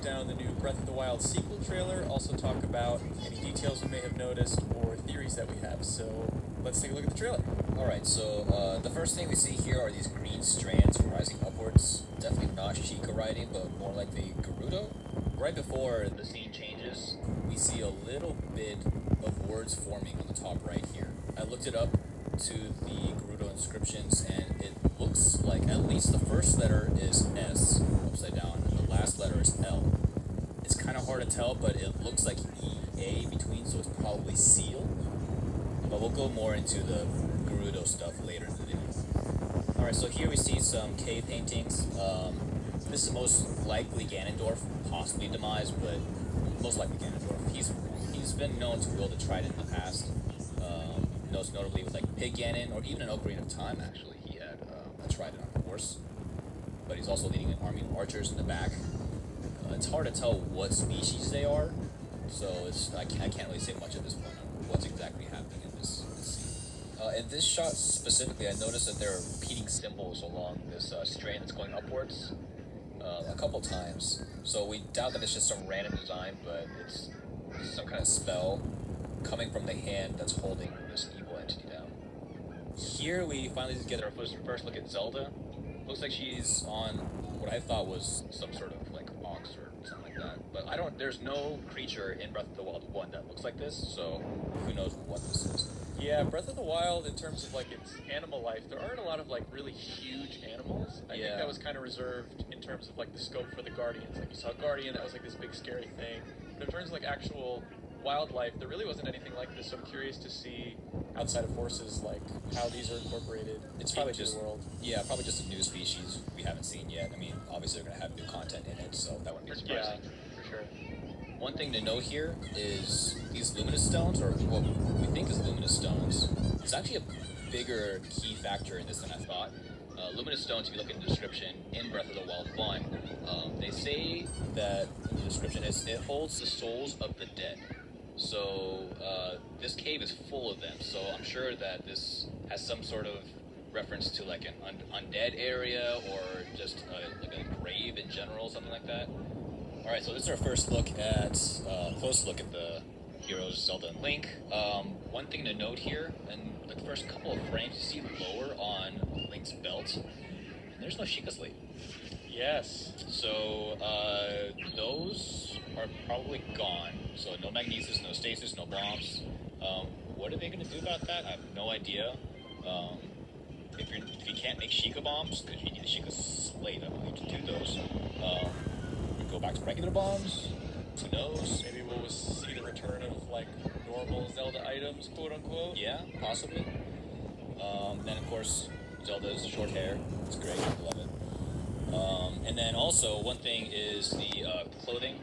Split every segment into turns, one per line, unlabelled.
break down the new Breath of the Wild sequel trailer, also talk about any details we may have noticed or theories that we have. So let's take a look at the trailer.
Alright, so the first thing we see here are these green strands rising upwards. Definitely not Sheikah riding, but more like the Gerudo. Right before the scene changes, we see a little bit of words forming on the top right here. I looked it up to the Gerudo inscriptions, and it looks like at least the first letter is S, upside down, and the last letter is L. It's kind of hard to tell, but it looks like EA between, so it's probably seal. But we'll go more into the Gerudo stuff later in the video. Alright, so here we see some cave paintings. This is most likely Ganondorf, possibly Demise, but most likely Ganondorf. He's been known to wield a trident in the past. Most notably with like Pig Ganon, or even in Ocarina of Time, actually, he had a trident on a horse. But he's also leading an army of archers in the back. It's hard to tell what species they are, so I can't really say much at this point on what's exactly happening in this scene. In this shot specifically, I noticed that there are repeating symbols along this strand that's going upwards a couple times. So we doubt that it's just some random design, but it's some kind of spell coming from the hand that's holding this evil entity down. Here we finally get our first look at Zelda. Looks like she's on what I thought was some sort of like ox or something like that. But there's no creature in Breath of the Wild 1 that looks like this, so who knows what this is.
Yeah, Breath of the Wild, in terms of like its animal life, there aren't a lot of like really huge animals. I think that was kind of reserved in terms of like the scope for the Guardians. Like you saw Guardian, that was like this big scary thing. But in terms of like actual wildlife, there really wasn't anything like this. So I'm curious to see, outside of horses, like how these are incorporated
It's probably
into
just
the world.
Yeah, probably just a new species we haven't seen yet. I mean, obviously they're gonna have new content in it, so that wouldn't be surprising.
Yeah, for sure.
One thing to note here is these luminous stones, or what we think is luminous stones, is actually a bigger key factor in this than I thought. Luminous stones, if you look in the description in Breath of the Wild 1, they say that in the description it holds the souls of the dead. So this cave is full of them, so I'm sure that this has some sort of reference to like an undead area, or just like a grave in general, something like that. Alright, so this is our first look at, close look at the heroes Zelda and Link. One thing to note here, in the first couple of frames, you see lower on Link's belt, and there's no Sheikah Slate.
Yes.
So, those are probably gone. So no magnesis, no stasis, no bombs. What are they going to do about that? I have no idea. If you can't make Sheikah bombs, because you need a Sheikah Slate, I believe, to do those, go back to regular bombs. Who knows?
Maybe we'll see the return of like normal Zelda items, quote unquote.
Yeah, possibly. Then of course Zelda's short hair. It's great. I love it. And then also one thing is the clothing.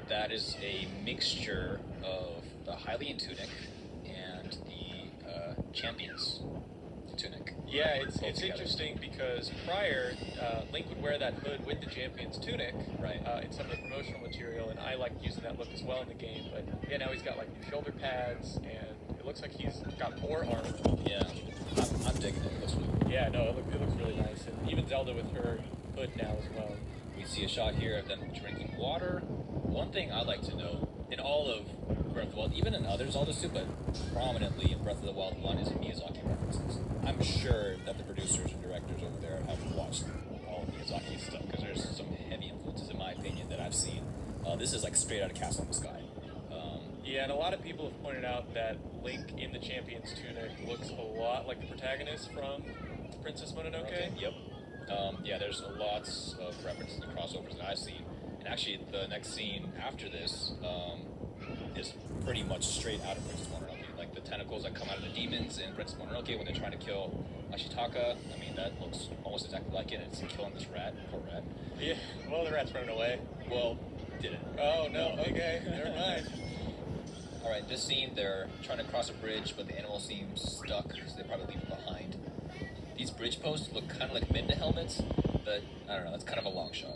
That is a mixture of the Hylian tunic and the Champion's tunic.
Yeah, it's interesting because prior, Link would wear that hood with the Champion's tunic,
right?
In some of the promotional material, and I liked using that look as well in the game. But yeah, now he's got like new shoulder pads, and it looks like he's got more armor.
Yeah, I'm digging it. It looks really cool.
Yeah, no, it looks really nice, and even Zelda with her hood now as well.
We see a shot here of them drinking water. One thing I like to know in all of Breath of the Wild, even in other Zeldas too, but prominently in Breath of the Wild 1, is Miyazaki references. I'm sure that the producers and directors over there have watched all of Miyazaki's stuff, because there's some heavy influences, in my opinion, that I've seen. This is like straight out of Castle in the Sky.
Yeah, and a lot of people have pointed out that Link in the Champion's tunic looks a lot like the protagonist from Princess Mononoke.
Okay, yep. Yeah, there's lots of references and crossovers that I've seen. And actually, the next scene after this is pretty much straight out of Princess Mononoke. Like the tentacles that come out of the demons in Princess Mononoke when they're trying to kill Ashitaka. I mean, that looks almost exactly like it. It's killing this rat, poor rat.
Yeah, well, the rat's running away.
Well, did it?
Oh, no, okay, never mind.
Alright, this scene, they're trying to cross a bridge, but the animal seems stuck, so they probably leave it behind. These bridge posts look kind of like Midna helmets, but I don't know, that's kind of a long shot.